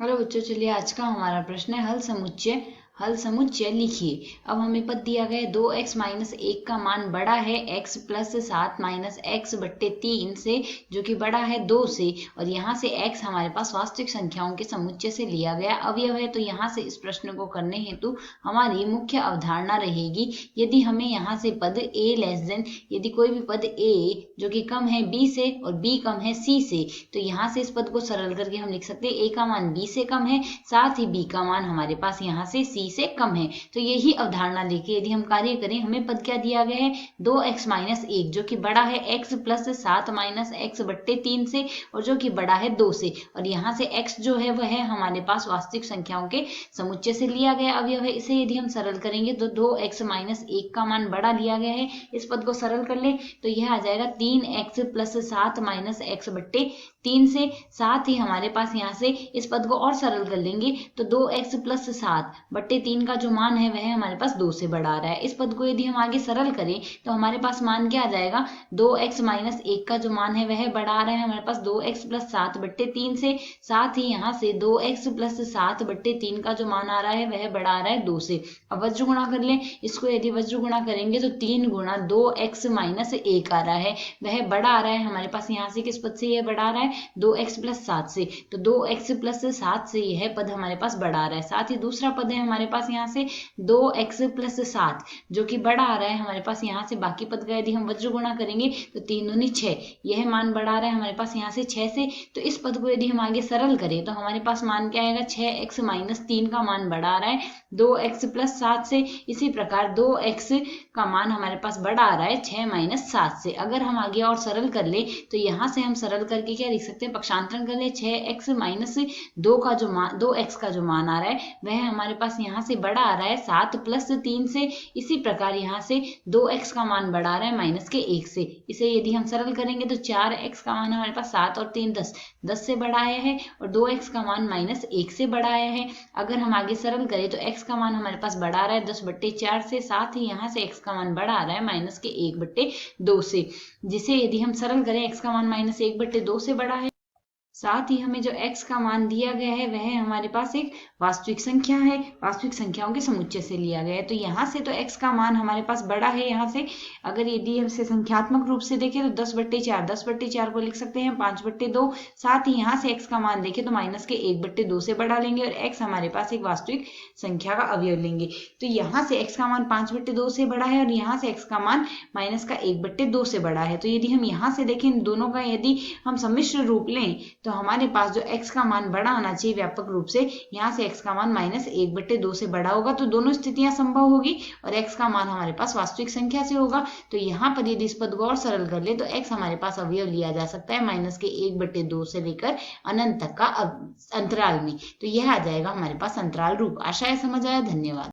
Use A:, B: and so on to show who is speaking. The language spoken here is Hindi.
A: हेलो बच्चों, चलिए आज का हमारा प्रश्न है हल समुच्चय लिखिए। अब हमें पद दिया गया है 2x माइनस 1 का मान बड़ा है x प्लस 7 माइनस x बट्टे 3 से, जो कि बड़ा है 2 से, और यहाँ से x हमारे पास वास्तविक संख्याओं के समुच्चय से लिया गया अवयव है। तो यहाँ से इस प्रश्न को करने हेतु हमारी मुख्य अवधारणा रहेगी, यदि हमें यहाँ से पद a लेस देन, यदि कोई भी पद a जो कि कम है b से और b कम है c से, तो यहाँ से इस पद को सरल करके हम लिख सकते हैं a का मान b से कम है, साथ ही b का मान हमारे पास यहाँ से c से कम है। तो यही अवधारणा लेके यदि हम कार्य करें, हमें पद क्या दिया गया है 2x माइनस 1 जो कि बड़ा है x प्लस 7 माइनस x बट्टे 3 से, और जो कि बड़ा है 2 से, और यहाँ से x जो है वह है हमारे पास वास्तविक संख्याओं के समुच्चय से लिया गया अवयव है। इसे यदि हम सरल करेंगे तो 2x माइनस 1 का मान बड़ा लिया गया है, इस पद को सरल कर ले तो यह आ जाएगा 3x प्लस 7 माइनस x बट्टे 3 से, साथ ही हमारे पास यहाँ से इस पद को और सरल कर लेंगे तो 2x प्लस 7 बट्टे 3 का जो मान है वह हमारे पास 2 से बड़ा आ रहा है। इस पद को यदि हम आगे सरल करें तो हमारे पास मान क्या आ जाएगा, 2x माइनस 1 का जो मान है वह बड़ा आ रहा है हमारे पास 2x प्लस 7 बट्टे 3 से, साथ ही यहाँ से 2x प्लस 7 बट्टे 3 का जो मान आ रहा है वह बड़ा आ रहा है 2 से। अब वज्र गुणा कर लें, इसको यदि वज्र गुणा करेंगे तो 3 गुणा 2x माइनस 1 आ रहा है, वह बड़ा आ रहा है हमारे पास यहाँ से किस पद से यह बड़ा आ रहा है 2x प्लस 7 से, तो 2x प्लस 7 से यह पद हमारे पास बड़ा आ रहा है। साथ ही दूसरा पद है हमारे पास यहाँ से 2x प्लस 7 जो कि बड़ा आ रहा है हमारे पास यहाँ से, बाकी पद का यदि हम वज्र गुणा करेंगे तो 3 दूनी 6, यह मान बड़ा आ रहा है हमारे पास यहाँ से 6 से। तो इस पद को यदि हम आगे सरल करें तो हमारे पास मान क्या आएगा, 6x माइनस 3 का मान बड़ा आ रहा है 2x प्लस 7 से। इसी प्रकार 2x का मान हमारे पास बड़ा आ रहा है 6 माइनस 7 से। अगर हम आगे और सरल कर ले तो यहाँ से हम सरल करके क्या लिख सकते हैं, पक्षांतरण कर ले 6x माइनस 2x का जो मान आ रहा है वह हमारे पास यहाँ से बड़ा आ रहा है 7 प्लस 3 से। इसी प्रकार यहाँ से 2x का मान बड़ा आ रहा है माइनस के 1 से। इसे यदि हम सरल करेंगे तो 4x का मान हमारे पास 7 और 3 10 से बड़ा आया है, और 2x का मान माइनस 1 से बड़ा आया है। अगर हम आगे सरल करें तो x का मान हमारे पास बड़ा आ रहा है 10 बट्टे 4 से, साथ ही यहाँ से x का मान बड़ा आ रहा है माइनस के 1 बट्टे 2 से, जिसे यदि हम सरल करें x का मान माइनस 1 बट्टे 2 से बड़ा है। साथ ही हमें जो x का मान दिया गया है वह हमारे पास एक वास्तविक संख्या है, वास्तविक संख्याओं के समुच्चय से लिया गया है। तो यहाँ से तो x का मान हमारे पास बड़ा है यहाँ से। अगर यदि हम इसे संख्यात्मक रूप से देखें तो 10 बट्टे 4 को लिख सकते हैं 5 बट्टे 2। साथ ही यहाँ से x का मान देखें तो माइनस के 1 बट्टे 2 से बढ़ा लेंगे, और x हमारे पास एक वास्तविक संख्या का अवयव लेंगे। तो यहाँ से x का मान 5 बट्टे 2 से बड़ा है, और यहाँ से x का मान माइनस का 1 बट्टे 2 से बड़ा है। तो यदि हम यहाँ से देखें दोनों का यदि हम सम्मिश्र रूप लें तो हमारे पास जो x का मान बड़ा आना चाहिए व्यापक रूप से, यहाँ से x का मान माइनस 1 बट्टे 2 से बड़ा होगा, तो दोनों स्थितियां संभव होगी, और x का मान हमारे पास वास्तविक संख्या से होगा। तो यहाँ पर यदि इस पद को और सरल कर ले तो x हमारे पास अवयव लिया जा सकता है माइनस के 1 बट्टे 2 से लेकर अनंत तक का अंतराल में। तो यह आ जाएगा हमारे पास अंतराल रूप। आशा है समझ आया। धन्यवाद।